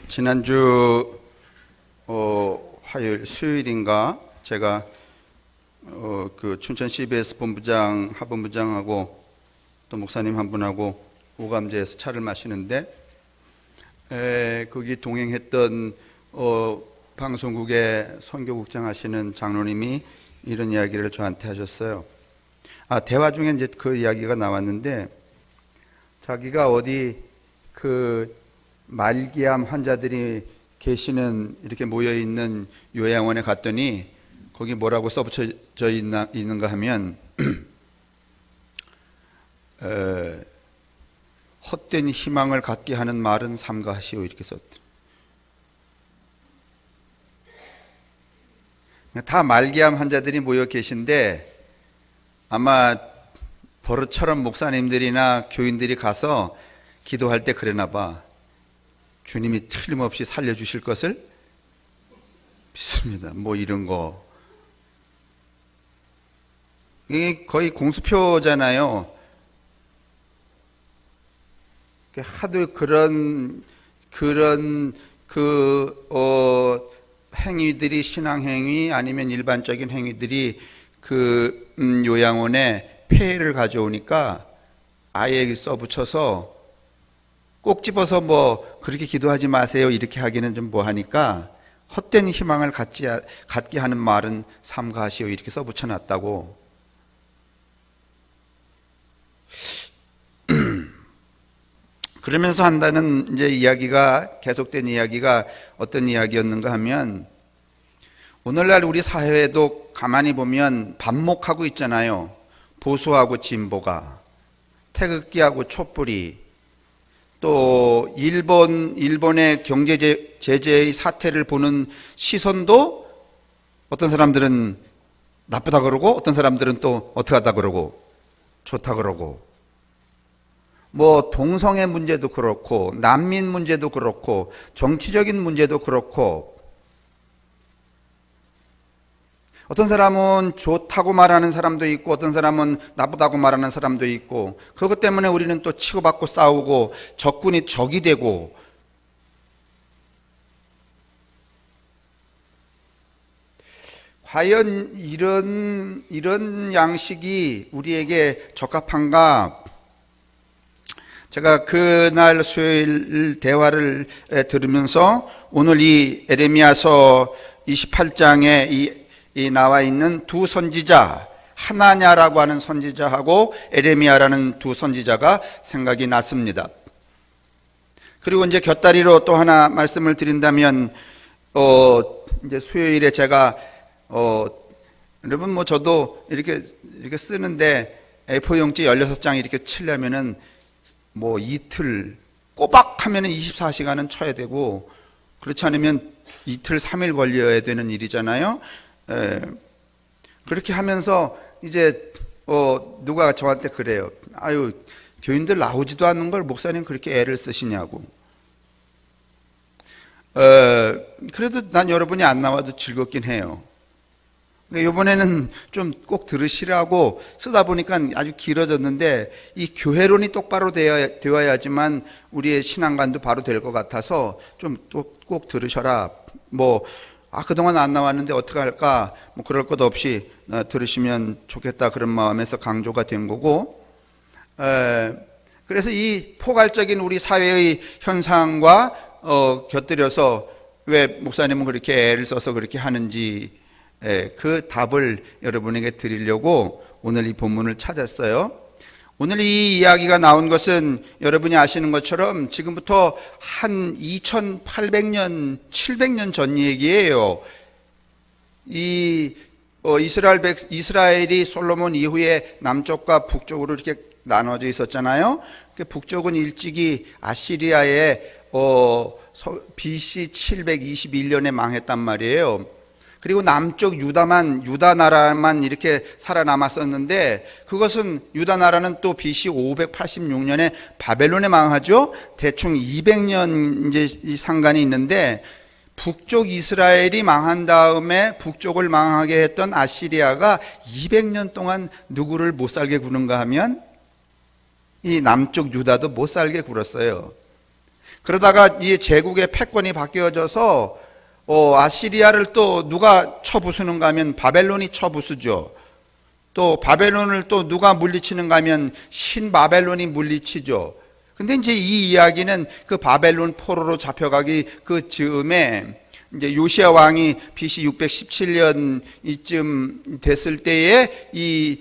지난주 화요일, 수요일인가 제가 그 춘천 CBS 본부장, 하본부장하고 또 목사님 한 분하고 오감제에서 차를 마시는데 거기 동행했던 방송국의 선교국장 하시는 장로님이 이런 이야기를 저한테 하셨어요. 대화 중에 이제 그 이야기가 나왔는데 자기가 어디 그 말기암 환자들이 계시는 이렇게 모여 있는 요양원에 갔더니 거기 뭐라고 써붙여져 있는가 하면 헛된 희망을 갖게 하는 말은 삼가하시오 이렇게 썼더라. 다 말기암 환자들이 모여 계신데 아마 버릇처럼 목사님들이나 교인들이 가서 기도할 때 그러나 봐. 주님이 틀림없이 살려주실 것을 믿습니다. 뭐 이런 거. 이게 거의 공수표잖아요. 하도 그런 행위들이 신앙행위 아니면 일반적인 행위들이 그 요양원에 폐해를 가져오니까 아예 써붙여서 꼭 집어서 뭐 그렇게 기도하지 마세요 이렇게 하기는 좀 뭐하니까 헛된 희망을 갖게 하는 말은 삼가하시오 이렇게 써붙여놨다고. 그러면서 한다는 이제 이야기가 계속된 이야기가 어떤 이야기였는가 하면 오늘날 우리 사회에도 가만히 보면 반목하고 있잖아요. 보수하고 진보가, 태극기하고 촛불이, 또 일본의 경제 제재의 사태를 보는 시선도 어떤 사람들은 나쁘다 그러고 어떤 사람들은 또 어떻게 하다 그러고 좋다 그러고, 뭐 동성애 문제도 그렇고 난민 문제도 그렇고 정치적인 문제도 그렇고, 어떤 사람은 좋다고 말하는 사람도 있고 어떤 사람은 나쁘다고 말하는 사람도 있고, 그것 때문에 우리는 또 치고받고 싸우고 적군이 적이 되고, 과연 이런 양식이 우리에게 적합한가? 제가 그날 수요일 대화를 들으면서 오늘 이 에레미야서 28장에 이 나와 있는 두 선지자, 하나냐라고 하는 선지자하고 에레미야라는 두 선지자가 생각이 났습니다. 그리고 이제 곁다리로 또 하나 말씀을 드린다면 이제 수요일에 제가 여러분 뭐 저도 이렇게 쓰는데 A4 용지 16장 이렇게 치려면은 뭐 이틀 꼬박 하면은 24시간은 쳐야 되고, 그렇지 않으면 이틀 3일 걸려야 되는 일이잖아요. 그렇게 하면서 이제 누가 저한테 그래요. 아유, 교인들 나오지도 않는 걸 목사님 그렇게 애를 쓰시냐고. 그래도 난 여러분이 안 나와도 즐겁긴 해요. 이번에는 좀 꼭 들으시라고 쓰다 보니까 아주 길어졌는데, 이 교회론이 똑바로 되어야지만 우리의 신앙관도 바로 될 것 같아서 좀 꼭 들으셔라. 뭐 그동안 안 나왔는데 어떻게 할까? 뭐 그럴 것 없이 들으시면 좋겠다 그런 마음에서 강조가 된 거고, 그래서 이 포괄적인 우리 사회의 현상과 곁들여서 왜 목사님은 그렇게 애를 써서 그렇게 하는지 그 답을 여러분에게 드리려고 오늘 이 본문을 찾았어요. 오늘 이 이야기가 나온 것은 여러분이 아시는 것처럼 지금부터 한 2800년, 700년 전 얘기예요. 이스라엘이 솔로몬 이후에 남쪽과 북쪽으로 이렇게 나눠져 있었잖아요. 북쪽은 일찍이 아시리아의 BC 721년에 망했단 말이에요. 그리고 남쪽 유다 나라만 이렇게 살아남았었는데, 그것은 유다 나라는 또 BC 586년에 바벨론에 망하죠. 대충 200년 이제 이 상관이 있는데, 북쪽 이스라엘이 망한 다음에 북쪽을 망하게 했던 아시리아가 200년 동안 누구를 못 살게 구는가 하면 이 남쪽 유다도 못 살게 굴었어요. 그러다가 이 제국의 패권이 바뀌어져서 아시리아를 또 누가 쳐부수는가 하면 바벨론이 쳐부수죠. 또 바벨론을 또 누가 물리치는가 하면 신바벨론이 물리치죠. 근데 이제 이 이야기는 그 바벨론 포로로 잡혀가기 그 즈음에 이제 요시야 왕이 BC 617년 이쯤 됐을 때에 이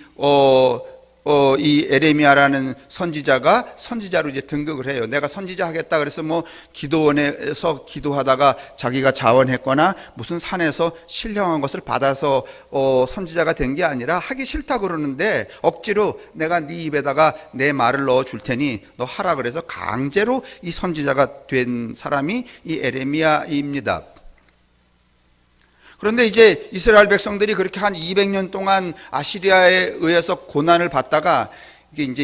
에레미야라는 선지자로 이제 등극을 해요. 내가 선지자 하겠다 그래서 뭐 기도원에서 기도하다가 자기가 자원했거나 무슨 산에서 신령한 것을 받아서 선지자가 된 게 아니라 하기 싫다 그러는데 억지로 내가 네 입에다가 내 말을 넣어 줄 테니 너 하라 그래서 강제로 이 선지자가 된 사람이 이 에레미야입니다. 그런데 이제 이스라엘 백성들이 그렇게 한 200년 동안 아시리아에 의해서 고난을 받다가 이제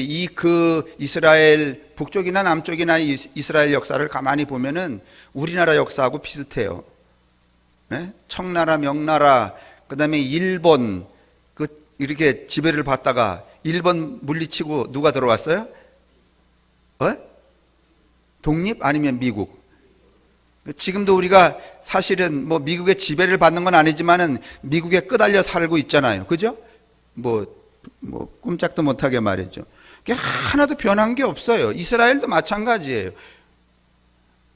이스라엘 북쪽이나 남쪽이나 이스라엘 역사를 가만히 보면은 우리나라 역사하고 비슷해요. 네? 청나라, 명나라, 그다음에 일본 이렇게 지배를 받다가 일본 물리치고 누가 들어왔어요? 독립 아니면 미국? 지금도 우리가 사실은 뭐 미국의 지배를 받는 건 아니지만은 미국에 끄달려 살고 있잖아요. 그죠? 뭐 꼼짝도 못하게 말이죠. 그게 하나도 변한 게 없어요. 이스라엘도 마찬가지예요.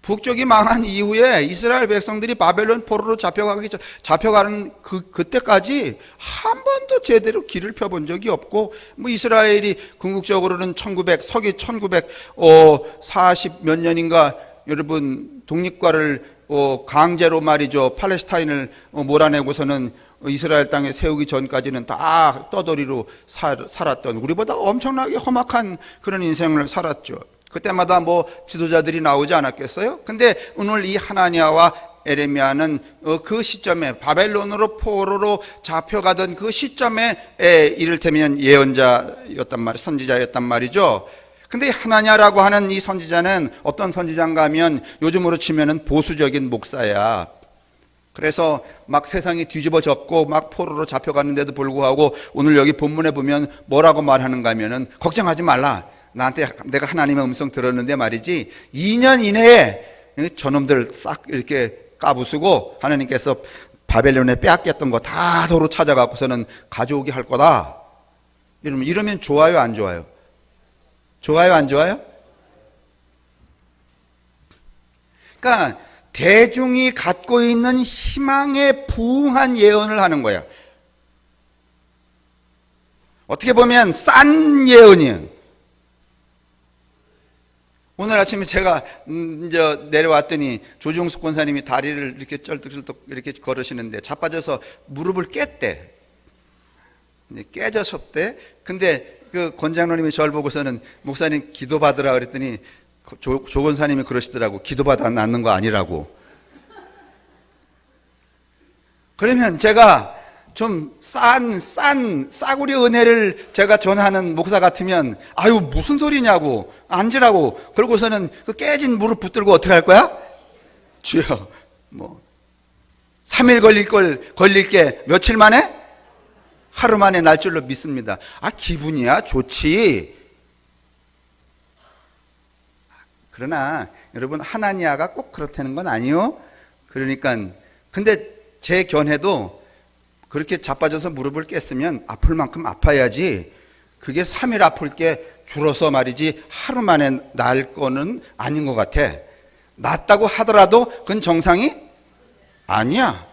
북쪽이 망한 이후에 이스라엘 백성들이 바벨론 포로로 잡혀가는 그때까지 한 번도 제대로 길을 펴본 적이 없고, 뭐 이스라엘이 궁극적으로는 서기 1940 몇 년인가 여러분 독립과를 강제로 말이죠 팔레스타인을 몰아내고서는 이스라엘 땅에 세우기 전까지는 다 떠돌이로 살았던 우리보다 엄청나게 험악한 그런 인생을 살았죠. 그때마다 뭐 지도자들이 나오지 않았겠어요? 근데 오늘 이 하나냐와 에레미야는 그 시점에 바벨론으로 포로로 잡혀가던 그 시점에 이를테면 예언자였단 말이에요. 선지자였단 말이죠. 근데 하나냐라고 하는 이 선지자는 어떤 선지자인가 하면 요즘으로 치면은 보수적인 목사야. 그래서 막 세상이 뒤집어졌고 막 포로로 잡혀갔는데도 불구하고 오늘 여기 본문에 보면 뭐라고 말하는가 하면은 걱정하지 말라. 나한테 내가 하나님의 음성 들었는데 말이지 2년 이내에 저놈들 싹 이렇게 까부수고 하나님께서 바벨론에 빼앗겼던 거 다 도로 찾아갖고서는 가져오게 할 거다. 이러면 좋아요, 안 좋아요? 좋아요, 안 좋아요? 그러니까 대중이 갖고 있는 희망에 부응한 예언을 하는 거야. 어떻게 보면 싼 예언이에요. 오늘 아침에 제가 이제 내려왔더니 조중숙 권사님이 다리를 이렇게 쩔뚝쩔뚝 이렇게 걸으시는데 자빠져서 무릎을 깼대. 깨졌었대. 근데 그 권장로님이 저를 보고서는 목사님 기도받으라 그랬더니 조 권사님이 그러시더라고. 기도받아 낫는 거 아니라고. 그러면 제가 좀 싸구려 은혜를 제가 전하는 목사 같으면 아유 무슨 소리냐고 앉으라고 그러고서는 그 깨진 무릎 붙들고 어떻게 할 거야? 주여 뭐 3일 걸릴 게 며칠 만에? 하루 만에 날 줄로 믿습니다. 아 기분이야 좋지. 그러나 여러분 하나니아가 꼭 그렇다는 건 아니요. 그러니까 근데 제 견해도 그렇게 자빠져서 무릎을 깼으면 아플 만큼 아파야지 그게 3일 아플 게 줄어서 말이지 하루 만에 날 거는 아닌 것 같아. 낫다고 하더라도 그건 정상이 아니야.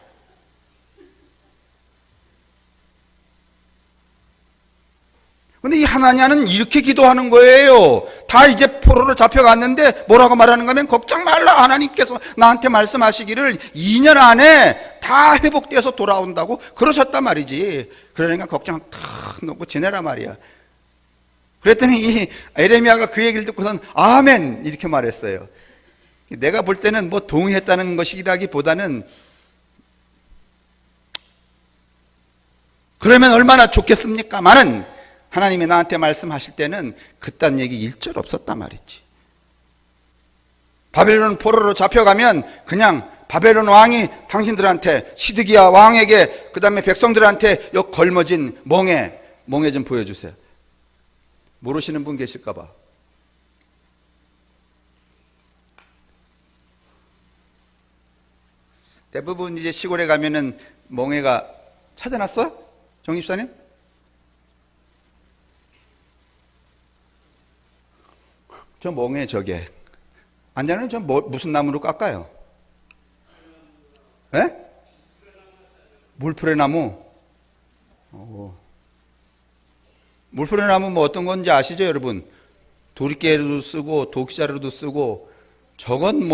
근데 이 하나냐는 이렇게 기도하는 거예요. 다 이제 포로로 잡혀갔는데 뭐라고 말하는가 하면 걱정 말라. 하나님께서 나한테 말씀하시기를 2년 안에 다 회복돼서 돌아온다고 그러셨단 말이지. 그러니까 걱정 탁 놓고 지내라 말이야. 그랬더니 이 에레미야가 그 얘기를 듣고선 아멘 이렇게 말했어요. 내가 볼 때는 뭐 동의했다는 것이라기보다는 그러면 얼마나 좋겠습니까마는 하나님이 나한테 말씀하실 때는 그딴 얘기 일절 없었단 말이지. 바벨론 포로로 잡혀가면 그냥 바벨론 왕이 당신들한테 시드기야 왕에게 그 다음에 백성들한테 요 걸머진 멍에 좀 보여주세요. 모르시는 분 계실까 봐. 대부분 이제 시골에 가면은 멍해가 찾아놨어? 정 집사님? 저 멍해 저게. 안자는 저 무슨 나무로 깎아요? 예? 물풀의 나무. 물풀의 나무 뭐 어떤 건지 아시죠, 여러분? 도리깨로도 쓰고 도끼자루도 쓰고 저건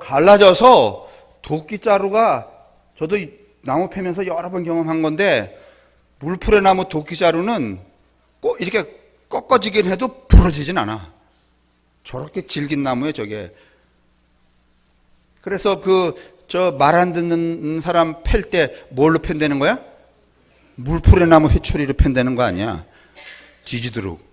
갈라져서 도끼자루가 저도 나무 패면서 여러 번 경험한 건데 물풀의 나무 도끼자루는 꼭 이렇게 꺾어지긴 해도 부러지진 않아. 저렇게 질긴 나무에 저게. 그래서 저 말 안 듣는 사람 팰 때 뭘로 팬다는 거야? 물풀의 나무 회초리로 팬다는 거 아니야. 뒤지도록.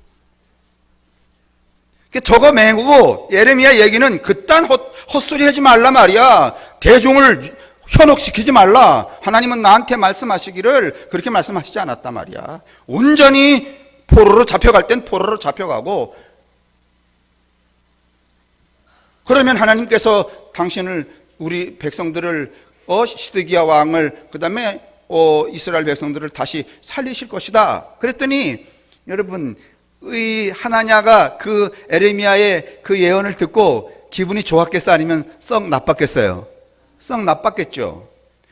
저거 메고 예레미야 얘기는 그딴 헛소리 하지 말라 말이야. 대중을 현혹시키지 말라. 하나님은 나한테 말씀하시기를 그렇게 말씀하시지 않았단 말이야. 온전히 포로로 잡혀갈 땐 포로로 잡혀가고, 그러면 하나님께서 당신을, 우리 백성들을, 시드기야 왕을, 그 다음에 이스라엘 백성들을 다시 살리실 것이다. 그랬더니 여러분, 이 하나냐가 그 에레미야의 그 예언을 듣고 기분이 좋았겠어, 아니면 썩 나빴겠어요? 썩 나빴겠죠.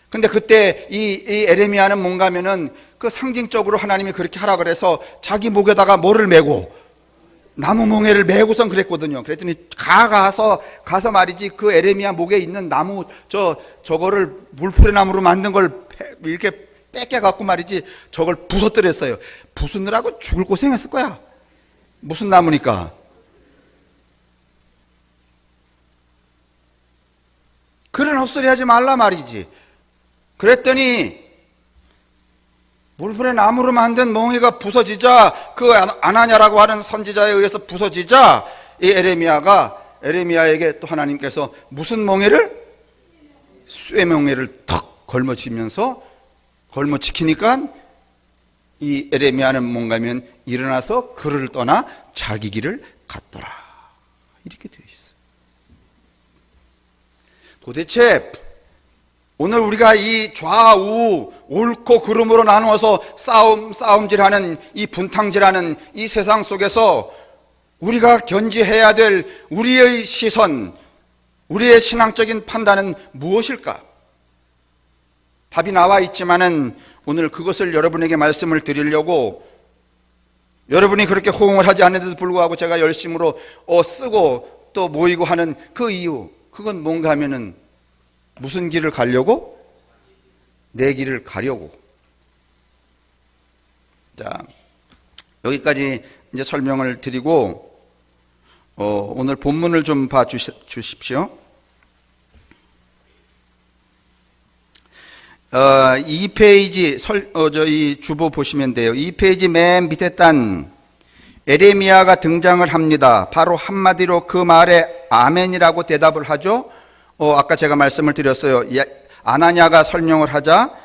근데 그때 이 에레미야는 뭔가 하면은 그 상징적으로 하나님이 그렇게 하라 그래서 자기 목에다가 뭐를 메고, 나무 멍에를 메고선 그랬거든요. 그랬더니 가서 말이지, 그 에레미야 목에 있는 나무 저거를 물풀의 나무로 만든 걸 이렇게 뺏겨갖고 말이지, 저걸 부숴뜨렸어요. 부수느라고 죽을 고생했을 거야. 무슨 나무니까. 그런 헛소리 하지 말라 말이지. 그랬더니 물풀의 나무로 만든 멍에가 부서지자, 그 아나냐라고 하는 선지자에 의해서 부서지자, 이 에레미야에게 또 하나님께서 무슨 멍에를? 쇠 멍에를 턱 걸머지키니까 이 에레미야는 뭔가면 일어나서 그를 떠나 자기 길을 갔더라. 이렇게 되어 있어. 도대체 오늘 우리가 이 좌우 옳고 그름으로 나누어서 싸움질하는, 이 분탕질하는 이 세상 속에서 우리가 견지해야 될 우리의 시선, 우리의 신앙적인 판단은 무엇일까? 답이 나와 있지만은 오늘 그것을 여러분에게 말씀을 드리려고, 여러분이 그렇게 호응을 하지 않는데도 불구하고 제가 열심으로 쓰고 또 모이고 하는 그 이유, 그건 뭔가 하면은 무슨 길을 가려고? 내 길을 가려고. 자, 여기까지 이제 설명을 드리고 오늘 본문을 좀 봐 주십시오. 2페이지 이 주보 보시면 돼요. 2페이지 맨 밑에 단 에레미야가 등장을 합니다. 바로 한마디로 그 말에 아멘이라고 대답을 하죠. 아까 제가 말씀을 드렸어요. 아나냐가 설명을 하자,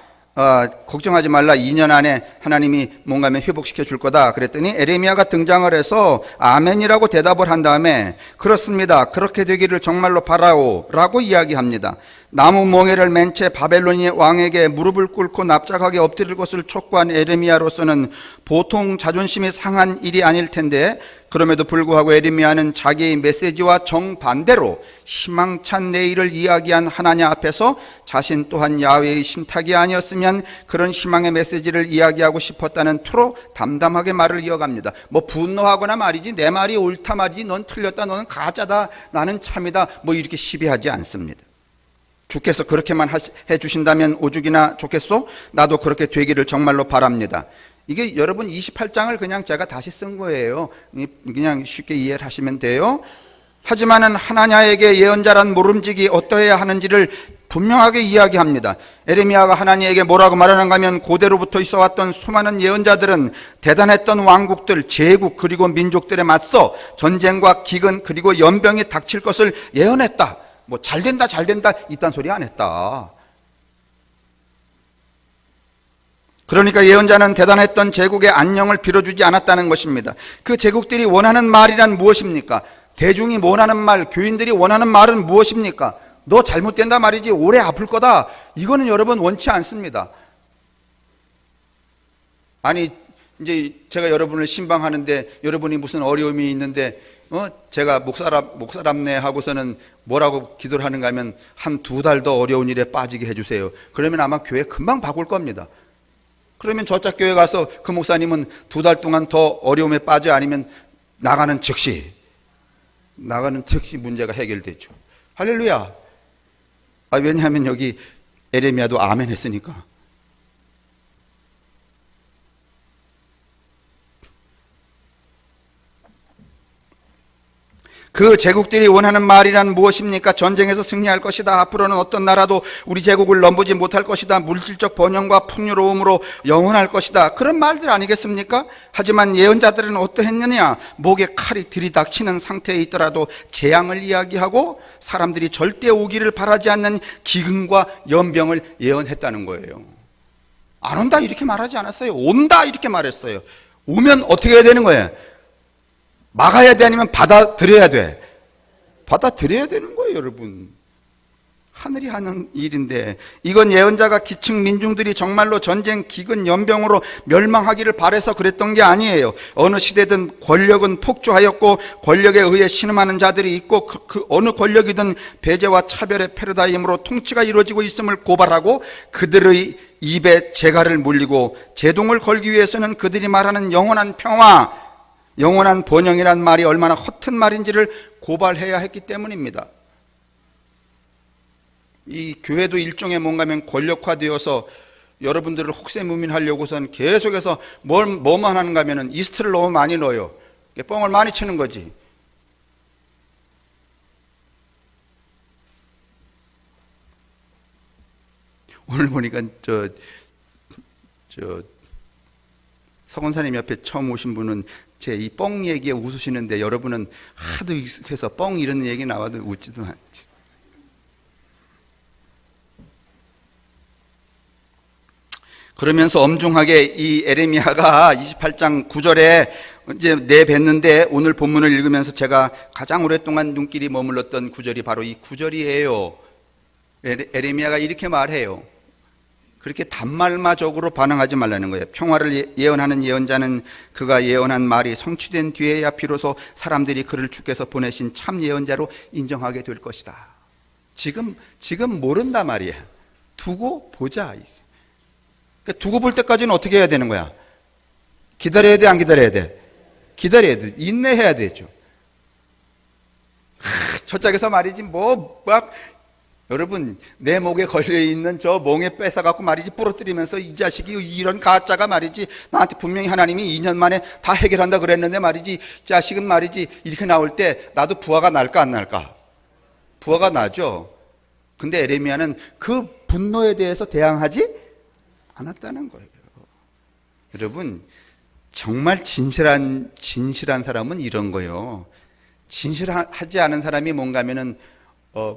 걱정하지 말라, 2년 안에 하나님이 뭔가면 회복시켜 줄 거다. 그랬더니 에레미야가 등장을 해서 아멘이라고 대답을 한 다음에, 그렇습니다, 그렇게 되기를 정말로 바라오 라고 이야기합니다. 나무 멍에를 맨 채 바벨론의 왕에게 무릎을 꿇고 납작하게 엎드릴 것을 촉구한 에레미야로서는 보통 자존심이 상한 일이 아닐 텐데, 그럼에도 불구하고 에레미야는 자기의 메시지와 정반대로 희망찬 내일을 이야기한 하나님 앞에서 자신 또한 야훼의 신탁이 아니었으면 그런 희망의 메시지를 이야기하고 싶었다는 투로 담담하게 말을 이어갑니다. 뭐 분노하거나 말이지, 내 말이 옳다 말이지, 넌 틀렸다, 너는 가짜다, 나는 참이다, 뭐 이렇게 시비하지 않습니다. 주께서 그렇게만 해주신다면 오죽이나 좋겠소? 나도 그렇게 되기를 정말로 바랍니다. 이게 여러분 28장을 그냥 제가 다시 쓴 거예요. 그냥 쉽게 이해를 하시면 돼요. 하지만은 하나냐에게 예언자란 모름지기 어떠해야 하는지를 분명하게 이야기합니다. 에레미야가 하나님에게 뭐라고 말하는가 하면, 고대로부터 있어왔던 수많은 예언자들은 대단했던 왕국들, 제국 그리고 민족들에 맞서 전쟁과 기근 그리고 연병이 닥칠 것을 예언했다. 뭐 잘된다 이딴 소리 안 했다. 그러니까 예언자는 대단했던 제국의 안녕을 빌어주지 않았다는 것입니다. 그 제국들이 원하는 말이란 무엇입니까? 대중이 원하는 말, 교인들이 원하는 말은 무엇입니까? 너 잘못된다 말이지 오래 아플 거다. 이거는 여러분 원치 않습니다. 아니 이제 제가 여러분을 신방하는데 여러분이 무슨 어려움이 있는데 제가 목사랍네 하고서는 뭐라고 기도를 하는가 하면 한 2달 더 어려운 일에 빠지게 해주세요. 그러면 아마 교회 금방 바꿀 겁니다. 그러면 저짝 교회 가서 그 목사님은 2달 동안 더 어려움에 빠져 아니면 나가는 즉시 문제가 해결되죠. 할렐루야. 왜냐하면 여기 에레미야도 아멘 했으니까. 그 제국들이 원하는 말이란 무엇입니까? 전쟁에서 승리할 것이다. 앞으로는 어떤 나라도 우리 제국을 넘보지 못할 것이다. 물질적 번영과 풍요로움으로 영원할 것이다. 그런 말들 아니겠습니까? 하지만 예언자들은 어떠했느냐? 목에 칼이 들이닥치는 상태에 있더라도 재앙을 이야기하고 사람들이 절대 오기를 바라지 않는 기근과 연병을 예언했다는 거예요. 안 온다 이렇게 말하지 않았어요. 온다 이렇게 말했어요. 오면 어떻게 해야 되는 거예요? 막아야 돼 아니면 받아들여야 돼? 받아들여야 되는 거예요, 여러분. 하늘이 하는 일인데 이건 예언자가 기층 민중들이 정말로 전쟁, 기근, 연병으로 멸망하기를 바라서 그랬던 게 아니에요. 어느 시대든 권력은 폭주하였고 권력에 의해 신음하는 자들이 있고 그 어느 권력이든 배제와 차별의 패러다임으로 통치가 이루어지고 있음을 고발하고 그들의 입에 재갈을 물리고 제동을 걸기 위해서는 그들이 말하는 영원한 평화, 영원한 번영이란 말이 얼마나 허튼 말인지를 고발해야 했기 때문입니다. 이 교회도 일종의 뭔가면 권력화되어서 여러분들을 혹세무민하려고선 계속해서 뭐만 하는가 하면 이스트를 너무 많이 넣어요. 뻥을 많이 치는 거지. 오늘 보니까 서건사님 옆에 처음 오신 분은 제 이 뻥 얘기에 웃으시는데 여러분은 하도 익숙해서 뻥 이런 얘기 나와도 웃지도 않지. 그러면서 엄중하게 이 에레미야가 28장 9절에 이제 내뱉는데 오늘 본문을 읽으면서 제가 가장 오랫동안 눈길이 머물렀던 구절이 바로 이 구절이에요. 에레미야가 이렇게 말해요. 그렇게 단말마적으로 반응하지 말라는 거예요. 평화를 예언하는 예언자는 그가 예언한 말이 성취된 뒤에야 비로소 사람들이 그를 주께서 보내신 참 예언자로 인정하게 될 것이다. 지금 모른다 말이야. 두고 보자. 그러니까 두고 볼 때까지는 어떻게 해야 되는 거야? 기다려야 돼, 안 기다려야 돼? 기다려야 돼. 인내해야 되죠. 저짝에서 말이지 여러분 내 목에 걸려있는 저 멍에 뺏어갖고 말이지 부러뜨리면서 이 자식이 이런 가짜가 말이지 나한테 분명히 하나님이 2년 만에 다 해결한다 그랬는데 말이지 자식은 말이지 이렇게 나올 때 나도 부하가 날까 안 날까? 부하가 나죠. 근데 에레미야는 그 분노에 대해서 대항하지 않았다는 거예요. 여러분 정말 진실한 사람은 이런 거예요. 진실하지 않은 사람이 뭔가 하면은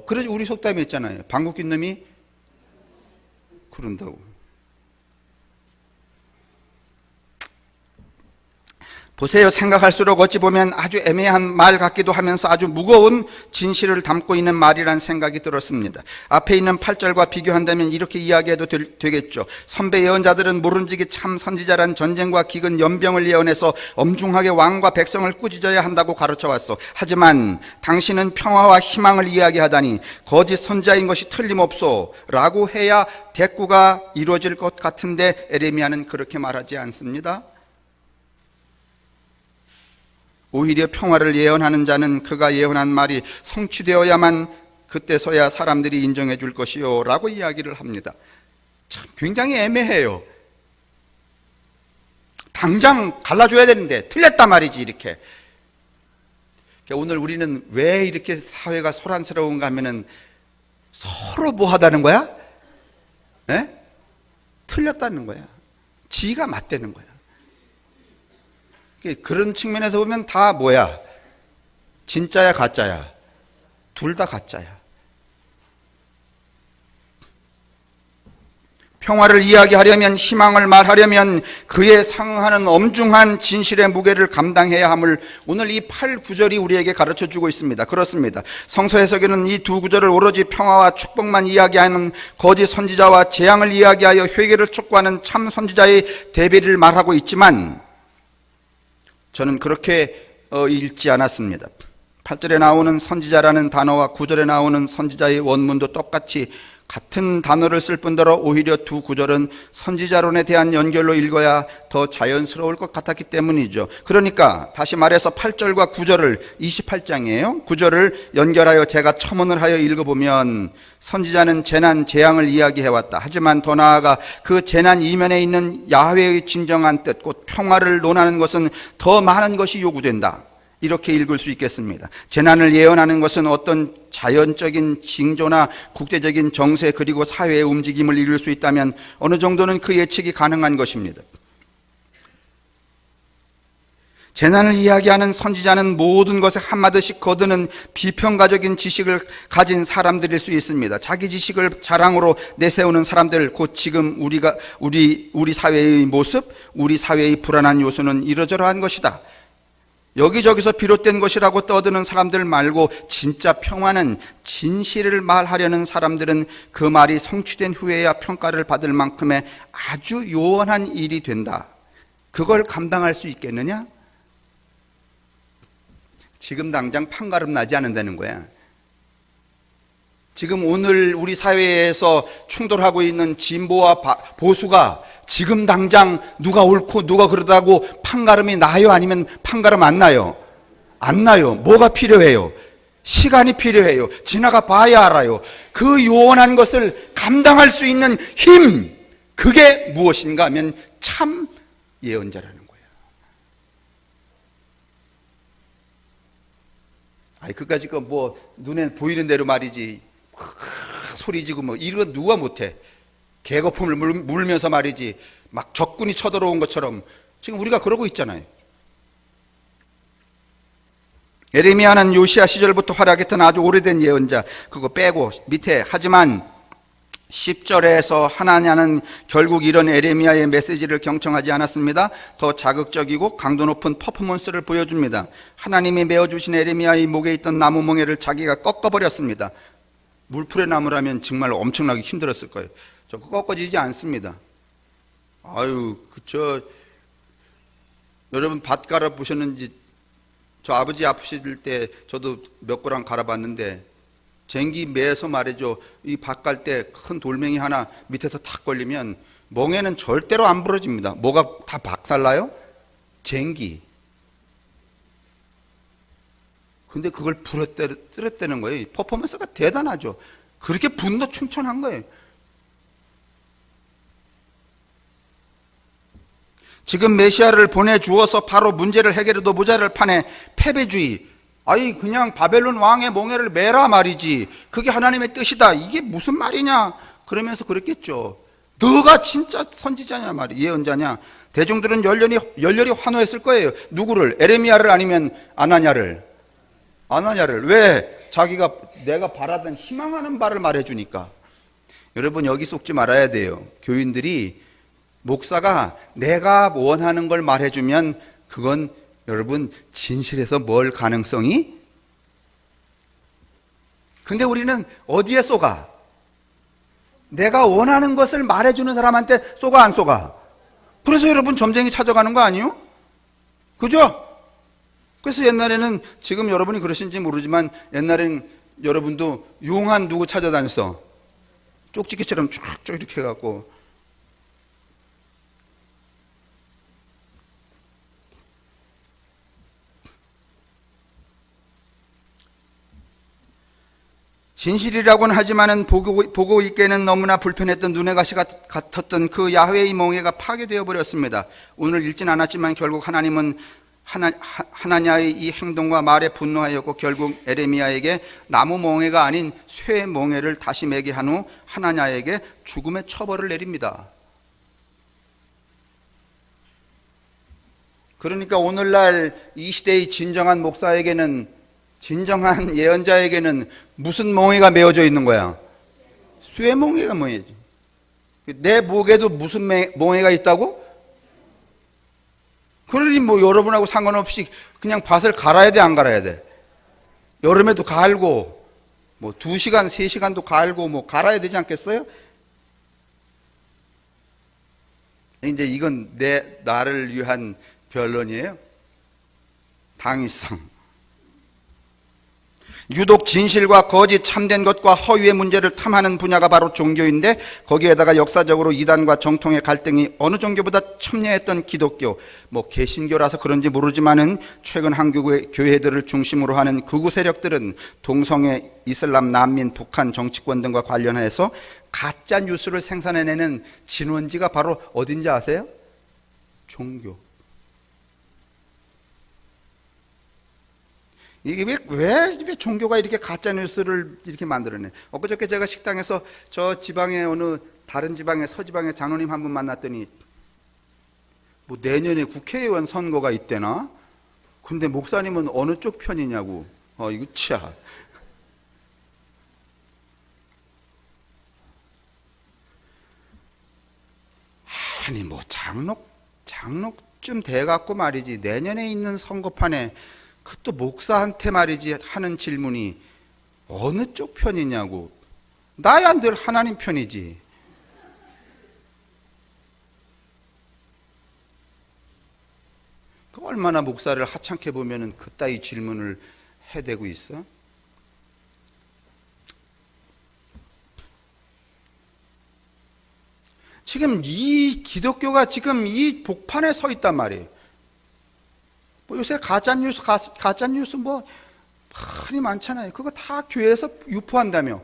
그래서 우리 속담이 있잖아요. 방귀 낀 놈이 그런다고. 보세요. 생각할수록 어찌 보면 아주 애매한 말 같기도 하면서 아주 무거운 진실을 담고 있는 말이란 생각이 들었습니다. 앞에 있는 8절과 비교한다면 이렇게 이야기해도 되겠죠. 선배 예언자들은 모름지기 참 선지자란 전쟁과 기근, 연병을 예언해서 엄중하게 왕과 백성을 꾸짖어야 한다고 가르쳐왔어. 하지만 당신은 평화와 희망을 이야기하다니 거짓 선지자인 것이 틀림없소 라고 해야 대꾸가 이루어질 것 같은데 에레미야는 그렇게 말하지 않습니다. 오히려 평화를 예언하는 자는 그가 예언한 말이 성취되어야만 그때서야 사람들이 인정해 줄 것이요 라고 이야기를 합니다. 참 굉장히 애매해요. 당장 갈라줘야 되는데 틀렸단 말이지 이렇게. 오늘 우리는 왜 이렇게 사회가 소란스러운가 하면은 서로 뭐 하다는 거야? 에? 틀렸다는 거야. 지가 맞대는 거야. 그런 측면에서 보면 다 뭐야? 진짜야 가짜야? 둘 다 가짜야. 평화를 이야기하려면, 희망을 말하려면 그에 상응하는 엄중한 진실의 무게를 감당해야 함을 오늘 이 8구절이 우리에게 가르쳐주고 있습니다. 그렇습니다. 성서 해석에는 이 두 구절을 오로지 평화와 축복만 이야기하는 거짓 선지자와 재앙을 이야기하여 회개를 촉구하는 참 선지자의 대비를 말하고 있지만, 저는 그렇게 읽지 않았습니다. 8절에 나오는 선지자라는 단어와 9절에 나오는 선지자의 원문도 똑같이 같은 단어를 쓸 뿐더러 오히려 두 구절은 선지자론에 대한 연결로 읽어야 더 자연스러울 것 같았기 때문이죠. 그러니까 다시 말해서 8절과 9절을, 28장이에요. 9절을 연결하여 제가 첨언을 하여 읽어보면, 선지자는 재난, 재앙을 이야기해왔다. 하지만 더 나아가 그 재난 이면에 있는 야훼의 진정한 뜻, 곧 평화를 논하는 것은 더 많은 것이 요구된다. 이렇게 읽을 수 있겠습니다. 재난을 예언하는 것은 어떤 자연적인 징조나 국제적인 정세 그리고 사회의 움직임을 이룰 수 있다면 어느 정도는 그 예측이 가능한 것입니다. 재난을 이야기하는 선지자는 모든 것에 한마디씩 거두는 비평가적인 지식을 가진 사람들일 수 있습니다. 자기 지식을 자랑으로 내세우는 사람들, 곧 지금 우리 사회의 모습, 우리 사회의 불안한 요소는 이러저러한 것이다. 여기저기서 비롯된 것이라고 떠드는 사람들 말고 진짜 평화는 진실을 말하려는 사람들은 그 말이 성취된 후에야 평가를 받을 만큼의 아주 요원한 일이 된다. 그걸 감당할 수 있겠느냐? 지금 당장 판가름 나지 않는다는 거야. 지금 오늘 우리 사회에서 충돌하고 있는 진보와 보수가 지금 당장 누가 옳고 누가 그러다고 판가름이 나요? 아니면 판가름 안 나요? 안 나요. 뭐가 필요해요? 시간이 필요해요. 지나가 봐야 알아요. 그 요원한 것을 감당할 수 있는 힘, 그게 무엇인가 하면 참 예언자라는 거예요. 아이, 그까짓 거 뭐 눈에 보이는 대로 말이지, 소리지고 뭐 이런 거 누가 못해. 개거품을 물면서 말이지, 막 적군이 쳐들어온 것처럼 지금 우리가 그러고 있잖아요. 에레미야는 요시야 시절부터 활약했던 아주 오래된 예언자, 그거 빼고 밑에, 하지만 10절에서 하나냐는 결국 이런 에레미야의 메시지를 경청하지 않았습니다. 더 자극적이고 강도 높은 퍼포먼스를 보여줍니다. 하나님이 메어주신 에레미야의 목에 있던 나무 멍에를 자기가 꺾어버렸습니다. 물풀의 나무라면 정말 엄청나게 힘들었을 거예요. 저 꺾어지지 않습니다. 아유, 여러분 밭 갈아 보셨는지, 저 아버지 아프실 때 저도 몇 고랑 갈아봤는데, 쟁기 매서 말이죠. 이 밭 갈 때 큰 돌멩이 하나 밑에서 탁 걸리면 멍에는 절대로 안 부러집니다. 뭐가 다 박살나요? 쟁기. 근데 그걸 부러뜨렸다는 거예요. 퍼포먼스가 대단하죠. 그렇게 분노 충천한 거예요. 지금 메시아를 보내주어서 바로 문제를 해결해도 모자랄 판에 패배주의, 아이 그냥 바벨론 왕의 멍에를 매라 말이지, 그게 하나님의 뜻이다, 이게 무슨 말이냐 그러면서 그랬겠죠. 너가 진짜 선지자냐 말이야, 예언자냐. 대중들은 열렬히 환호했을 거예요. 누구를? 에레미야를 아니면 아나냐를? 왜? 자기가 내가 바라던 희망하는 바를 말해주니까. 여러분 여기 속지 말아야 돼요. 교인들이, 목사가 내가 원하는 걸 말해주면 그건 여러분 진실에서 멀 가능성이? 근데 우리는 어디에 쏘가? 내가 원하는 것을 말해주는 사람한테 쏘가 안 쏘가? 그래서 여러분 점쟁이 찾아가는 거 아니에요? 그죠? 그래서 옛날에는, 지금 여러분이 그러신지 모르지만 옛날에는 여러분도 용한 누구 찾아다녔어? 쪽지게처럼 쫙쫙 이렇게 해갖고. 진실이라고는 하지만은 보고 있기에는 너무나 불편했던 눈의 가시 같았던 그 야훼의 멍에가 파괴되어 버렸습니다. 오늘 읽진 않았지만 결국 하나님은 하나냐의 이 행동과 말에 분노하였고, 결국 에레미야에게 나무 멍에가 아닌 쇠 멍에를 다시 매게 한 후 하나냐에게 죽음의 처벌을 내립니다. 그러니까 오늘날 이 시대의 진정한 목사에게는, 진정한 예언자에게는 무슨 멍에가 메어져 있는 거야? 쇠 멍에가 뭐예요? 내 목에도 무슨 멍해가 있다고? 그러니 뭐 여러분하고 상관없이 그냥 밭을 갈아야 돼, 안 갈아야 돼? 여름에도 갈고, 뭐 2시간, 3시간도 갈고, 뭐 갈아야 되지 않겠어요? 이제 이건 나를 위한 변론이에요. 당위성. 유독 진실과 거짓, 참된 것과 허위의 문제를 탐하는 분야가 바로 종교인데, 거기에다가 역사적으로 이단과 정통의 갈등이 어느 종교보다 첨예했던 기독교, 뭐 개신교라서 그런지 모르지만은 최근 한국의 교회들을 중심으로 하는 극우 세력들은 동성애, 이슬람, 난민, 북한 정치권 등과 관련해서 가짜 뉴스를 생산해내는 진원지가 바로 어딘지 아세요? 종교. 이게 왜 종교가 이렇게 가짜뉴스를 이렇게 만들어내? 엊그저께 제가 식당에서 저 지방의 어느 다른 지방의 서지방의 장로님 한 분 만났더니 뭐 내년에 국회의원 선거가 있대나? 근데 목사님은 어느 쪽 편이냐고. 이거 참. 아니 뭐 장로쯤 돼갖고 말이지 내년에 있는 선거판에 그것도 목사한테 말이지 하는 질문이 어느 쪽 편이냐고. 나야 늘 하나님 편이지. 그 얼마나 목사를 하찮게 보면은 그따위 질문을 해대고 있어? 지금 이 기독교가 지금 이 복판에 서 있단 말이에요. 뭐 요새 가짜뉴스 뭐 많이 많잖아요. 그거 다 교회에서 유포한다며.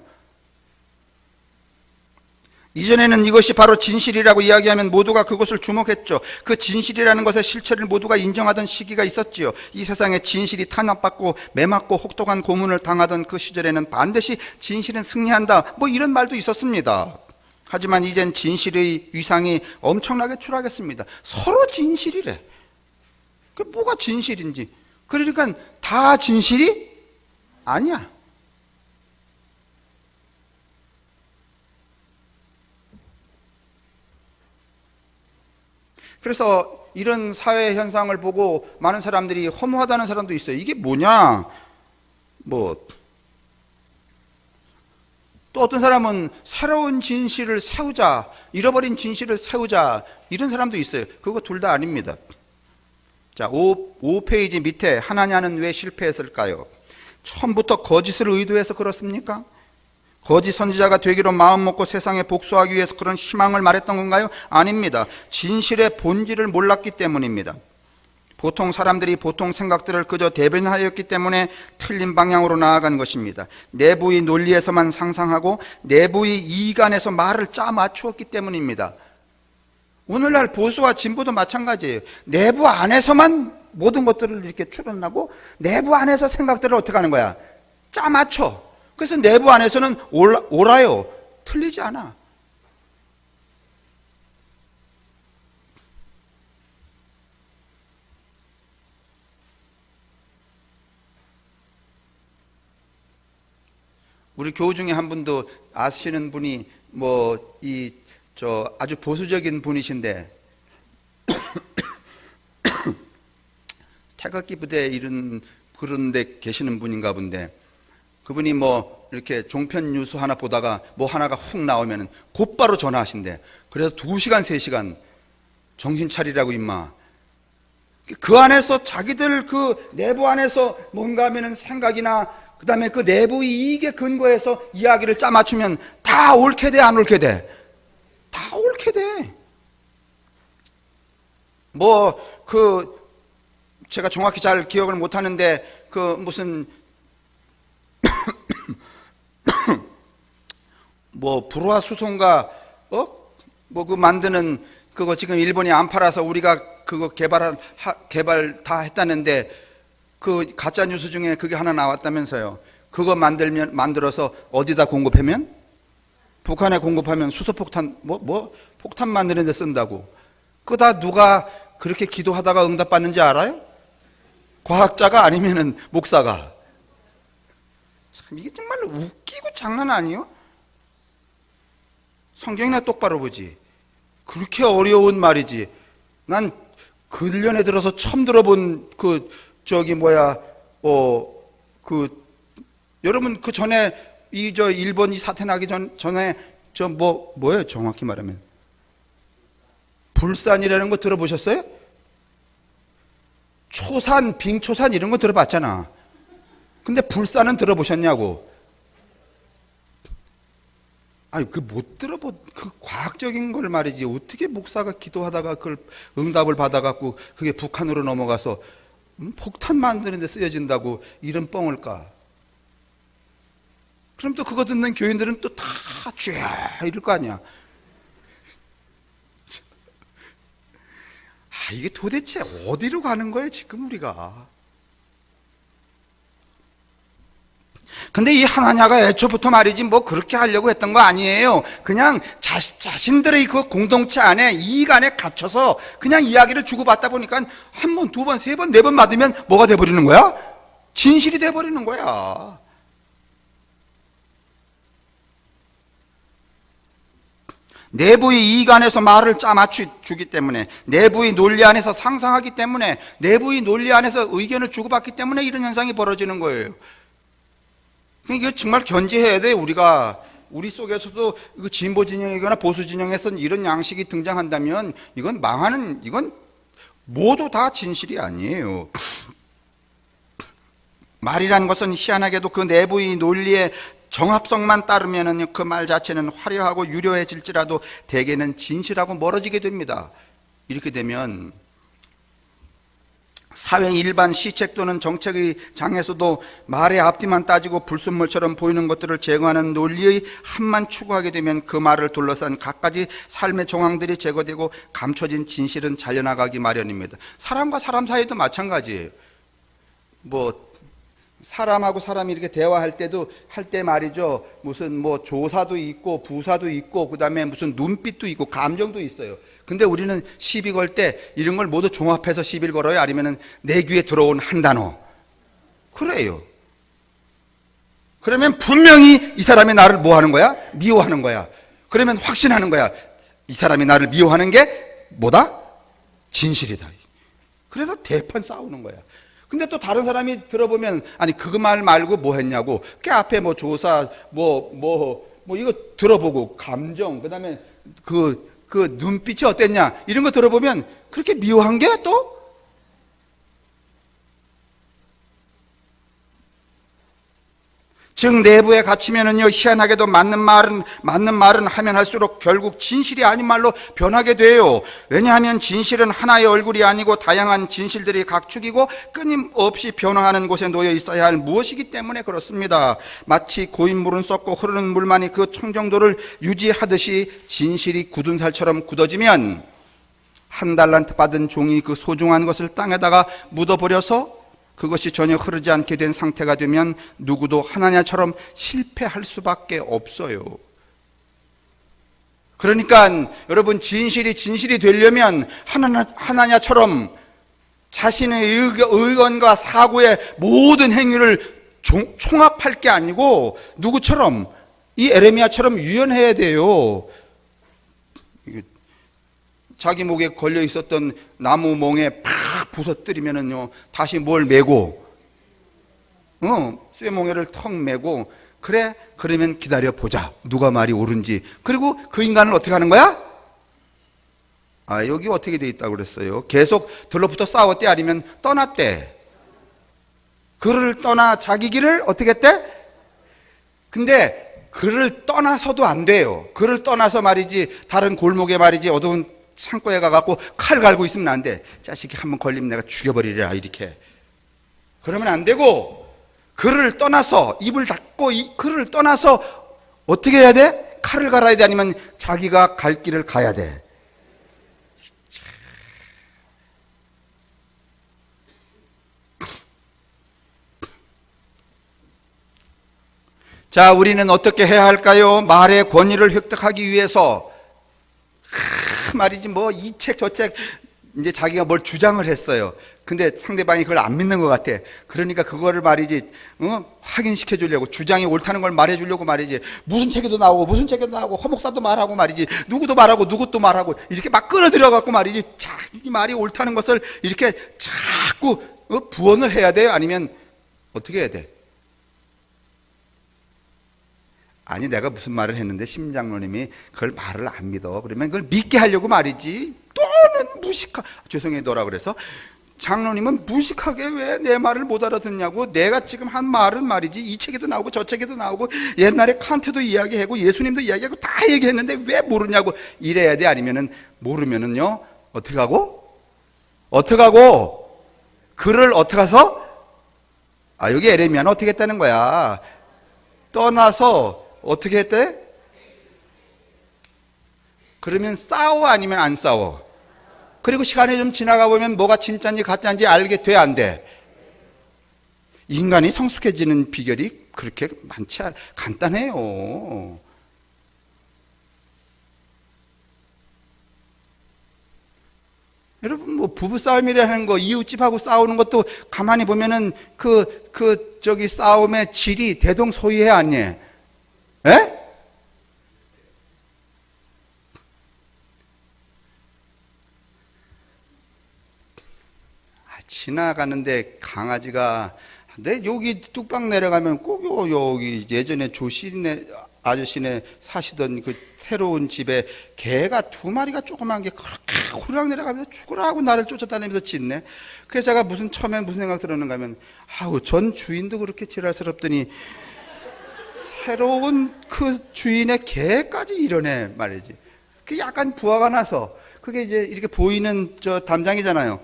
이전에는 이것이 바로 진실이라고 이야기하면 모두가 그것을 주목했죠. 그 진실이라는 것의 실체를 모두가 인정하던 시기가 있었지요. 이 세상에 진실이 탄압받고 매맞고 혹독한 고문을 당하던 그 시절에는 반드시 진실은 승리한다, 뭐 이런 말도 있었습니다. 하지만 이젠 진실의 위상이 엄청나게 추락했습니다. 서로 진실이래. 그 뭐가 진실인지. 그러니까 다 진실이 아니야. 그래서 이런 사회 현상을 보고 많은 사람들이 허무하다는 사람도 있어요. 이게 뭐냐? 또 어떤 사람은 새로운 진실을 세우자, 잃어버린 진실을 세우자, 이런 사람도 있어요. 그거 둘 다 아닙니다. 자, 5페이지 밑에 하나냐는 왜 실패했을까요? 처음부터 거짓을 의도해서 그렇습니까? 거짓 선지자가 되기로 마음먹고 세상에 복수하기 위해서 그런 희망을 말했던 건가요? 아닙니다. 진실의 본질을 몰랐기 때문입니다. 보통 사람들이 보통 생각들을 그저 대변하였기 때문에 틀린 방향으로 나아간 것입니다. 내부의 논리에서만 상상하고 내부의 이익 안에서 말을 짜 맞추었기 때문입니다. 오늘날 보수와 진보도 마찬가지예요. 내부 안에서만 모든 것들을 이렇게 추론하고 내부 안에서 생각들을 어떻게 하는 거야? 짜 맞춰. 그래서 내부 안에서는 옳아요. 틀리지 않아. 우리 교우 중에 한 분도 아시는 분이 아주 보수적인 분이신데 태극기 부대 이런 그런 데 계시는 분인가 본데, 그분이 이렇게 종편 뉴스 하나 보다가 하나가 훅 나오면 곧바로 전화하신대. 그래서 2시간 3시간 정신 차리라고 임마. 그 안에서 자기들 그 내부 안에서 뭔가 하면은 생각이나 그 다음에 그 내부 이익에 근거해서 이야기를 짜 맞추면 다 옳게 돼, 안 옳게 돼? 다 옳게 돼. 제가 정확히 잘 기억을 못 하는데, 무슨, 불화 수송가, 만드는 그거 지금 일본이 안 팔아서 우리가 그거 개발 다 했다는데, 그 가짜 뉴스 중에 그게 하나 나왔다면서요. 그거 만들어서 어디다 공급하면? 북한에 공급하면 수소폭탄, 폭탄 만드는 데 쓴다고. 그거 다 누가 그렇게 기도하다가 응답받는지 알아요? 과학자가 아니면은 목사가. 참, 이게 정말로 웃기고 장난 아니에요? 성경이나 똑바로 보지. 그렇게 어려운 말이지. 난 근련에 들어서 처음 들어본 여러분 그 전에 일본 이 사태 나기 전에 뭐예요? 정확히 말하면 불산이라는 거 들어보셨어요? 초산, 빙초산 이런 거 들어봤잖아. 근데 불산은 들어보셨냐고. 아니, 못 그 과학적인 걸 말이지. 어떻게 목사가 기도하다가 그걸 응답을 받아갖고 그게 북한으로 넘어가서 폭탄 만드는 데 쓰여진다고 이런 뻥을 까. 그럼 또 그거 듣는 교인들은 또 다 죄야 이럴 거 아니야. 이게 도대체 어디로 가는 거예요, 지금 우리가? 근데 이 하나냐가 애초부터 말이지 뭐 그렇게 하려고 했던 거 아니에요. 그냥 자신들의 그 공동체 안에 이익 안에 갇혀서 그냥 이야기를 주고받다 보니까 한 번, 두 번, 세 번, 네 번 받으면 뭐가 돼버리는 거야? 진실이 돼버리는 거야. 내부의 이익 안에서 말을 짜맞추기 때문에, 내부의 논리 안에서 상상하기 때문에, 내부의 논리 안에서 의견을 주고받기 때문에 이런 현상이 벌어지는 거예요. 이거 정말 견제해야 돼. 우리 속에서도 진보 진영이거나 보수 진영에서 이런 양식이 등장한다면 이건 이건 모두 다 진실이 아니에요. 말이라는 것은 희한하게도 그 내부의 논리의 정합성만 따르면 그 말 자체는 화려하고 유려해질지라도 대개는 진실하고 멀어지게 됩니다. 이렇게 되면 사회 일반 시책 또는 정책의 장에서도 말의 앞뒤만 따지고 불순물처럼 보이는 것들을 제거하는 논리의 합만 추구하게 되면 그 말을 둘러싼 갖가지 삶의 정황들이 제거되고 감춰진 진실은 잘려나가기 마련입니다. 사람과 사람 사이도 마찬가지예요. 사람하고 사람이 이렇게 대화할 때 말이죠. 무슨 조사도 있고 부사도 있고 그다음에 무슨 눈빛도 있고 감정도 있어요. 근데 우리는 시비 걸 때 이런 걸 모두 종합해서 시비를 걸어요? 아니면은 내 귀에 들어온 한 단어? 그래요. 그러면 분명히 이 사람이 나를 뭐 하는 거야? 미워하는 거야. 그러면 확신하는 거야. 이 사람이 나를 미워하는 게 뭐다? 진실이다. 그래서 대판 싸우는 거야. 근데 또 다른 사람이 들어보면 아니 그거 말 말고 뭐 했냐고. 그 앞에 조사 이거 들어보고 감정 그다음에 그 눈빛이 어땠냐 이런 거 들어보면 그렇게 미워한 게 또 즉 내부에 갇히면은요 희한하게도 맞는 말은 하면 할수록 결국 진실이 아닌 말로 변하게 돼요. 왜냐하면 진실은 하나의 얼굴이 아니고 다양한 진실들이 각축이고 끊임없이 변화하는 곳에 놓여 있어야 할 무엇이기 때문에 그렇습니다. 마치 고인물은 썩고 흐르는 물만이 그 청정도를 유지하듯이 진실이 굳은 살처럼 굳어지면 한 달란트 받은 종이 그 소중한 것을 땅에다가 묻어버려서 그것이 전혀 흐르지 않게 된 상태가 되면 누구도 하나냐처럼 실패할 수밖에 없어요. 그러니까 여러분 진실이 되려면 하나냐처럼 자신의 의견과 사고의 모든 행위를 총합할 게 아니고 누구처럼 이 에레미야처럼 유연해야 돼요. 자기 목에 걸려 있었던 나무 몽에 팍 부서뜨리면은요 다시 뭘 메고 쇠몽에를 턱 메고 그러면 기다려 보자 누가 말이 옳은지. 그리고 그 인간을 어떻게 하는 거야? 여기 어떻게 돼 있다고 그랬어요? 계속 들러붙어 싸웠대 아니면 떠났대? 그를 떠나 자기 길을 어떻게 했대? 근데 그를 떠나서도 안 돼요. 그를 떠나서 말이지 다른 골목에 말이지 어두운 창고에 가갖고 칼 갈고 있으면 안 돼. 자식이 한번 걸리면 내가 죽여버리리라 이렇게. 그러면 안 되고 그를 떠나서 입을 닫고 그를 떠나서 어떻게 해야 돼? 칼을 갈아야 돼? 아니면 자기가 갈 길을 가야 돼? 자, 우리는 어떻게 해야 할까요? 말의 권위를 획득하기 위해서 말이지 이 책 저 책 이제 자기가 뭘 주장을 했어요. 근데 상대방이 그걸 안 믿는 것 같아. 그러니까 그거를 말이지, 확인시켜 주려고, 주장이 옳다는 걸 말해 주려고 말이지, 무슨 책에도 나오고, 무슨 책에도 나오고, 허목사도 말하고 말이지, 누구도 말하고, 누구도 말하고, 이렇게 막 끌어들여 갖고 말이지, 자기 말이 옳다는 것을 이렇게 자꾸 부언을 해야 돼요? 아니면 어떻게 해야 돼? 아니, 내가 무슨 말을 했는데 심장로님이 그걸 말을 안 믿어. 그러면 그걸 믿게 하려고 말이지. 또는 죄송해요, 너라 그래서. 장로님은 무식하게 왜 내 말을 못 알아듣냐고. 내가 지금 한 말은 말이지, 이 책에도 나오고 저 책에도 나오고 옛날에 칸트도 이야기하고 예수님도 이야기하고 다 얘기했는데 왜 모르냐고. 이래야 돼. 아니면은 모르면은요, 어떻게 하고? 글을 어떻게 해서? 여기 에레미야는 어떻게 했다는 거야? 떠나서 어떻게 했대? 그러면 싸워 아니면 안 싸워? 그리고 시간이 좀 지나가 보면 뭐가 진짜인지 가짜인지 알게 돼, 안 돼? 인간이 성숙해지는 비결이 그렇게 간단해요. 여러분, 뭐 부부싸움이라는 거, 이웃집하고 싸우는 것도 가만히 보면은 저기 싸움의 질이 대동소이해, 아니에요? 에? 지나가는데 강아지가, 근데 여기 뚝방 내려가면 꼭 여기 예전에 조시네 아저씨네 사시던 그 새로운 집에 개가 2마리가 조그만 게 그렇게 호랑 내려가면서 죽으라고 나를 쫓아다니면서 짖네. 그래서 제가 처음에 무슨 생각 들었는가 하면, 전 주인도 그렇게 지랄스럽더니 새로운 그 주인의 개까지 이러네 말이지. 그게 약간 부화가 나서, 그게 이제 이렇게 보이는 저 담장이잖아요.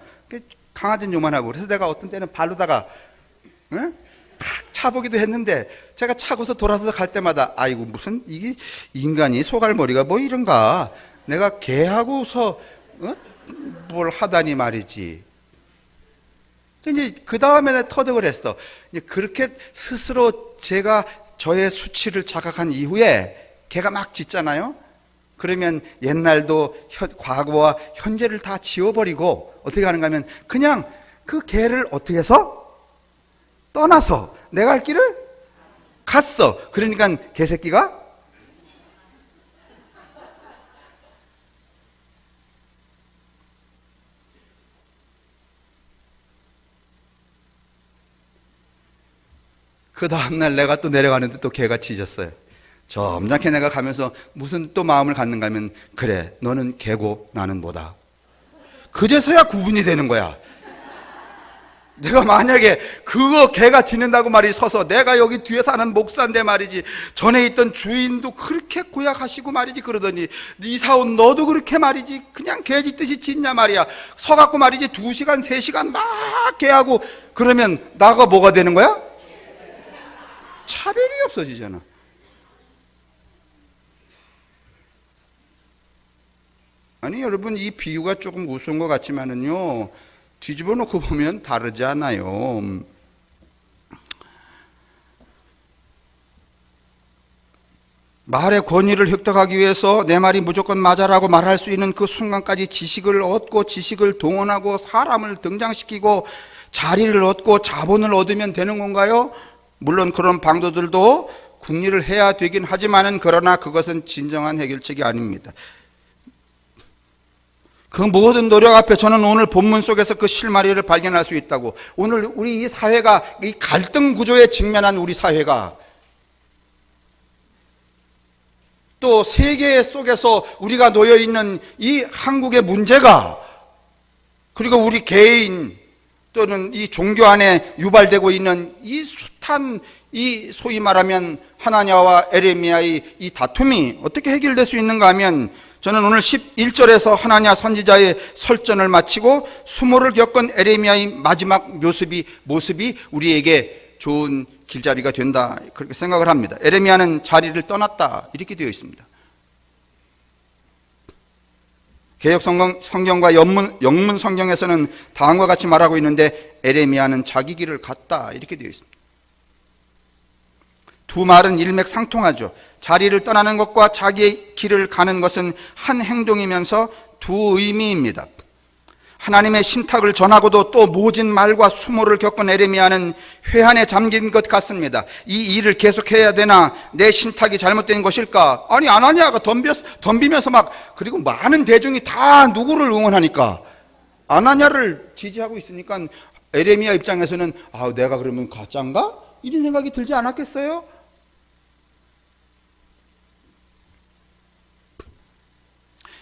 강아지는 요만하고. 그래서 내가 어떤 때는 발로다가 팍 차보기도 했는데, 제가 차고서 돌아서 갈 때마다 아이고 무슨 이게 인간이 소갈머리가 뭐 이런가. 내가 개하고서 뭘 하다니 말이지. 이제 그 다음에 터득을 했어. 이제 그렇게 스스로 제가 저의 수치를 자각한 이후에 개가 막 짖잖아요. 그러면 옛날도 과거와 현재를 다 지워버리고 어떻게 하는가 하면 그냥 그 개를 어떻게 해서 떠나서 내가 할 길을 갔어. 그러니까 개새끼가 그 다음날 내가 또 내려가는데 또 개가 짖었어요. 점잖게 내가 가면서 무슨 또 마음을 갖는가 하면, 그래, 너는 개고 나는 뭐다. 그제서야 구분이 되는 거야. 내가 만약에 그거 개가 짖는다고 말이 서서, 내가 여기 뒤에 사는 목사인데 말이지, 전에 있던 주인도 그렇게 고약하시고 말이지, 그러더니 이사온 너도 그렇게 말이지 그냥 개 짖듯이 짖냐 말이야. 서갖고 말이지 2시간 3시간 막 개하고 그러면 나가 뭐가 되는 거야? 차별이 없어지잖아. 아니 여러분, 이 비유가 조금 우스운 것 같지만은요, 뒤집어 놓고 보면 다르지 않아요. 말의 권위를 획득하기 위해서 내 말이 무조건 맞아라고 말할 수 있는 그 순간까지 지식을 얻고 지식을 동원하고 사람을 등장시키고 자리를 얻고 자본을 얻으면 되는 건가요? 물론 그런 방도들도 궁리를 해야 되긴 하지만은, 그러나 그것은 진정한 해결책이 아닙니다. 그 모든 노력 앞에 저는 오늘 본문 속에서 그 실마리를 발견할 수 있다고. 오늘 우리 이 사회가, 이 갈등 구조에 직면한 우리 사회가, 또 세계 속에서 우리가 놓여 있는 이 한국의 문제가, 그리고 우리 개인 또는 이 종교 안에 유발되고 있는 이 숱한 이 소위 말하면 하나냐와 에레미야의 이 다툼이 어떻게 해결될 수 있는가 하면, 저는 오늘 11절에서 하나냐 선지자의 설전을 마치고 수모를 겪은 에레미야의 마지막 모습이 우리에게 좋은 길잡이가 된다, 그렇게 생각을 합니다. 에레미야는 자리를 떠났다, 이렇게 되어 있습니다. 개역 성경과 영문 성경에서는 다음과 같이 말하고 있는데, 에레미야는 자기 길을 갔다, 이렇게 되어 있습니다. 두 말은 일맥상통하죠. 자리를 떠나는 것과 자기의 길을 가는 것은 한 행동이면서 두 의미입니다. 하나님의 신탁을 전하고도 또 모진 말과 수모를 겪은 에레미야는 회한에 잠긴 것 같습니다. 이 일을 계속해야 되나? 내 신탁이 잘못된 것일까? 아니 아나니아가 덤비면서 막, 그리고 많은 대중이 다 누구를 응원하니까 아나니아를 지지하고 있으니까 에레미야 입장에서는 내가 그러면 가짜인가? 이런 생각이 들지 않았겠어요?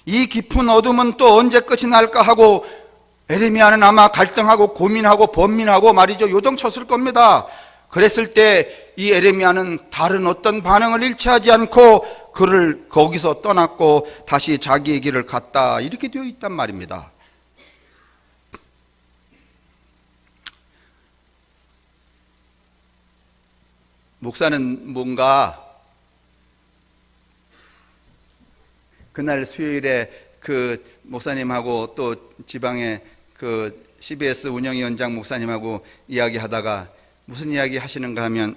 이 깊은 어둠은 또 언제 끝이 날까 하고 에레미야는 아마 갈등하고 고민하고 번민하고 말이죠, 요동쳤을 겁니다. 그랬을 때 이 에레미야는 다른 어떤 반응을 일치하지 않고 그를 거기서 떠났고 다시 자기의 길을 갔다, 이렇게 되어 있단 말입니다. 목사는 뭔가 그날 수요일에 그 목사님하고 또 지방의 그 CBS 운영위원장 목사님하고 이야기하다가 무슨 이야기 하시는가 하면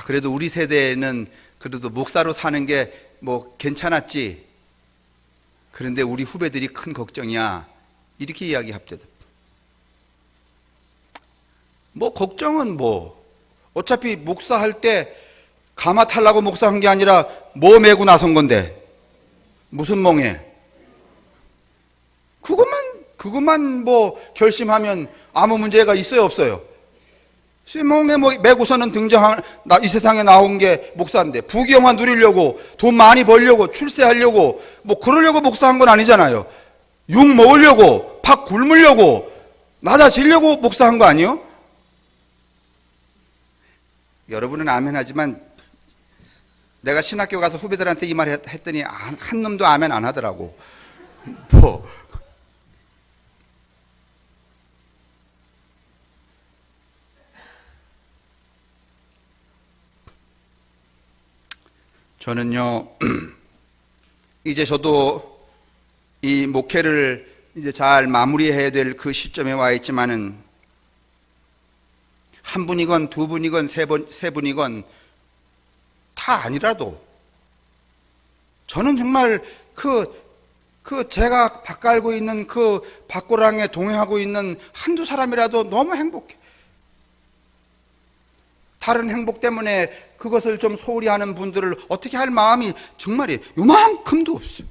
그래도 우리 세대에는 그래도 목사로 사는 게 뭐 괜찮았지, 그런데 우리 후배들이 큰 걱정이야, 이렇게 이야기합니다. 뭐 걱정은 어차피 목사할 때 가마 탈라고 목사한 게 아니라 뭐 메고 나선 건데 무슨 멍에? 그것만 결심하면 아무 문제가 있어요, 없어요? 쇠멍에 메고서는 이 세상에 나온 게 목사인데 부귀영화 누리려고, 돈 많이 벌려고, 출세하려고 그러려고 목사한 건 아니잖아요. 욕 먹으려고, 팍 굶으려고, 낮아지려고 목사한 거 아니에요? 여러분은 아멘 하지만 내가 신학교 가서 후배들한테 이 말 했더니 한 놈도 아멘 안 하더라고. 저는요, 이제 저도 이 목회를 이제 잘 마무리해야 될 그 시점에 와 있지만은 한 분이건 두 분이건 세 분이건 다 아니라도 저는 정말 제가 바깔고 있는 그 밭고랑에 동행하고 있는 한두 사람이라도 너무 행복해. 다른 행복 때문에 그것을 좀 소홀히 하는 분들을 어떻게 할 마음이 정말 요만큼도 없어요.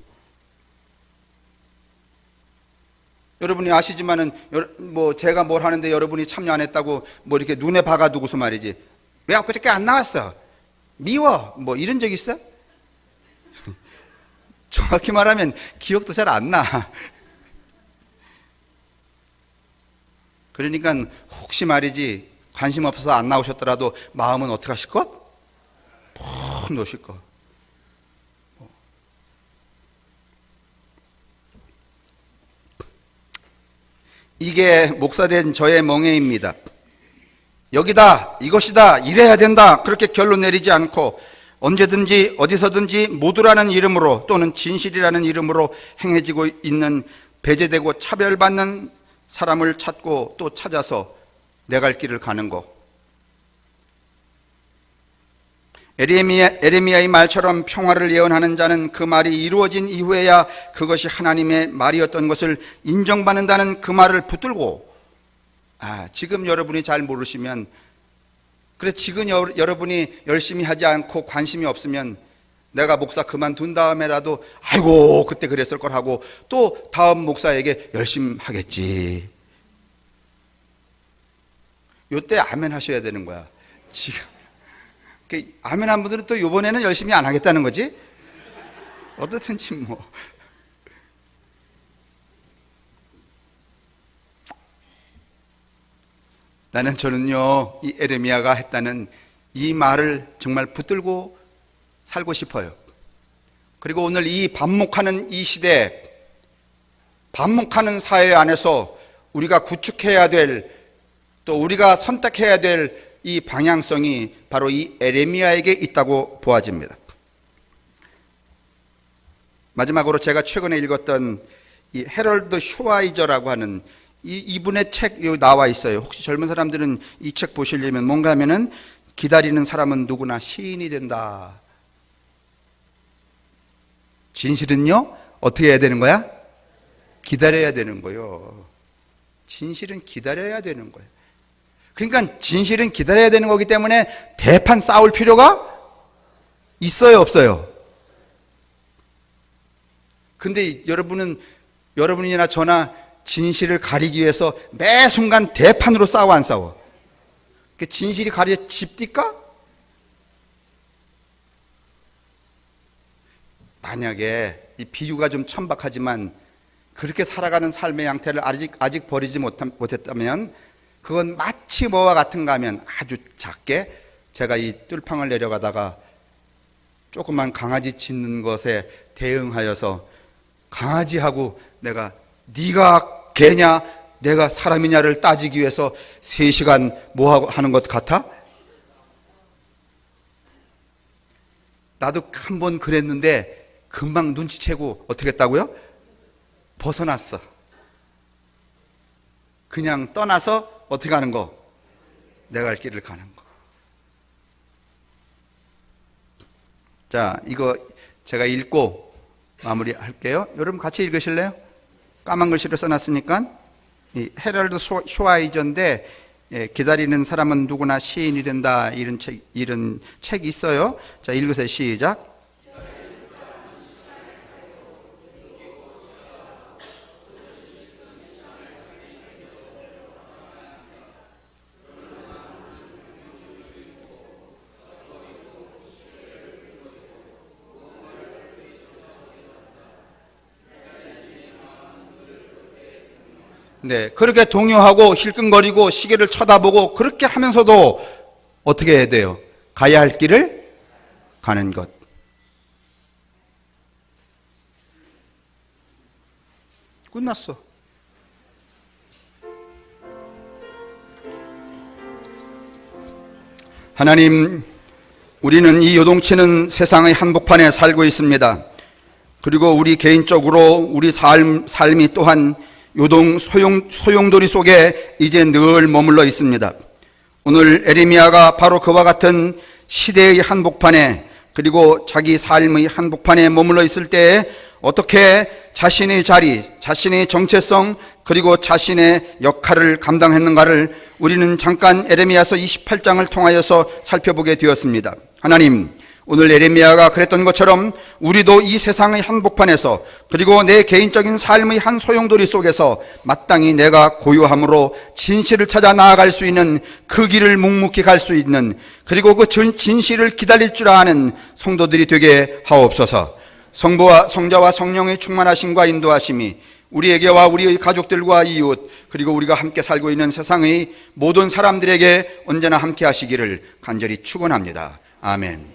여러분이 아시지만은 제가 뭘 하는데 여러분이 참여 안 했다고 이렇게 눈에 박아두고서 말이지, 왜 엊그저께 안 나왔어? 미워? 이런 적 있어? 정확히 말하면 기억도 잘 안 나. 그러니까 혹시 말이지 관심 없어서 안 나오셨더라도 마음은 어떻게 하실 것? 푹 놓으실 것. 이게 목사된 저의 멍에입니다. 여기다, 이것이다, 이래야 된다, 그렇게 결론 내리지 않고 언제든지 어디서든지 모두라는 이름으로 또는 진실이라는 이름으로 행해지고 있는 배제되고 차별받는 사람을 찾고 또 찾아서 내 갈 길을 가는 것. 에레미야의 말처럼 평화를 예언하는 자는 그 말이 이루어진 이후에야 그것이 하나님의 말이었던 것을 인정받는다는 그 말을 붙들고, 지금 여러분이 잘 모르시면, 그래 지금 여러분이 열심히 하지 않고 관심이 없으면 내가 목사 그만둔 다음에라도 아이고 그때 그랬을 걸 하고 또 다음 목사에게 열심히 하겠지. 요때 아멘 하셔야 되는 거야. 지금 아멘 한 분들은 또 이번에는 열심히 안 하겠다는 거지? 어떻든지 저는요, 이 에레미야가 했다는 이 말을 정말 붙들고 살고 싶어요. 그리고 오늘 이 반목하는 이 시대, 반목하는 사회 안에서 우리가 구축해야 될, 또 우리가 선택해야 될 이 방향성이 바로 이 에레미야에게 있다고 보아집니다. 마지막으로 제가 최근에 읽었던 이 헤럴드 슈와이저라고 하는 이분의 책 여기 나와 있어요. 혹시 젊은 사람들은 이 책 보시려면 뭔가 하면은 기다리는 사람은 누구나 시인이 된다. 진실은요, 어떻게 해야 되는 거야? 기다려야 되는 거예요. 진실은 기다려야 되는 거예요. 그러니까 진실은 기다려야 되는 거기 때문에 대판 싸울 필요가 있어요, 없어요? 근데 여러분이나 저나 진실을 가리기 위해서 매 순간 대판으로 싸워, 안 싸워? 진실이 가려집니까? 만약에 이 비유가 좀 천박하지만 그렇게 살아가는 삶의 양태를 아직 버리지 못했다면 그건 마치 뭐와 같은가 하면 아주 작게 제가 이 뚫팡을 내려가다가 조그만 강아지 짖는 것에 대응하여서 강아지하고 내가 네가 개냐 내가 사람이냐를 따지기 위해서 3시간 뭐하고 하는 것 같아? 나도 한 번 그랬는데 금방 눈치채고 어떻게 했다고요? 벗어났어. 그냥 떠나서 어떻게 가는 거? 내가 갈 길을 가는 거. 자, 이거 제가 읽고 마무리할게요. 여러분 같이 읽으실래요? 까만 글씨로 써놨으니까. 이 헤럴드 쇼아이저인데 기다리는 사람은 누구나 시인이 된다 이런 책이 있어요. 자, 읽으세요. 시작. 네, 그렇게 동요하고 힐끔거리고 시계를 쳐다보고 그렇게 하면서도 어떻게 해야 돼요? 가야 할 길을 가는 것. 끝났어. 하나님, 우리는 이 요동치는 세상의 한복판에 살고 있습니다. 그리고 우리 개인적으로 우리 삶이 또한 소용돌이 속에 이제 늘 머물러 있습니다. 오늘 에레미야가 바로 그와 같은 시대의 한복판에 그리고 자기 삶의 한복판에 머물러 있을 때에 어떻게 자신의 자리, 자신의 정체성 그리고 자신의 역할을 감당했는가를 우리는 잠깐 에레미야서 28장을 통하여서 살펴보게 되었습니다. 하나님, 오늘 에레미야가 그랬던 것처럼 우리도 이 세상의 한복판에서 그리고 내 개인적인 삶의 한 소용돌이 속에서 마땅히 내가 고요함으로 진실을 찾아 나아갈 수 있는 그 길을 묵묵히 갈 수 있는 그리고 그 진실을 기다릴 줄 아는 성도들이 되게 하옵소서. 성자와 성령의 충만하심과 인도하심이 우리에게와 우리의 가족들과 이웃 그리고 우리가 함께 살고 있는 세상의 모든 사람들에게 언제나 함께 하시기를 간절히 축원합니다. 아멘.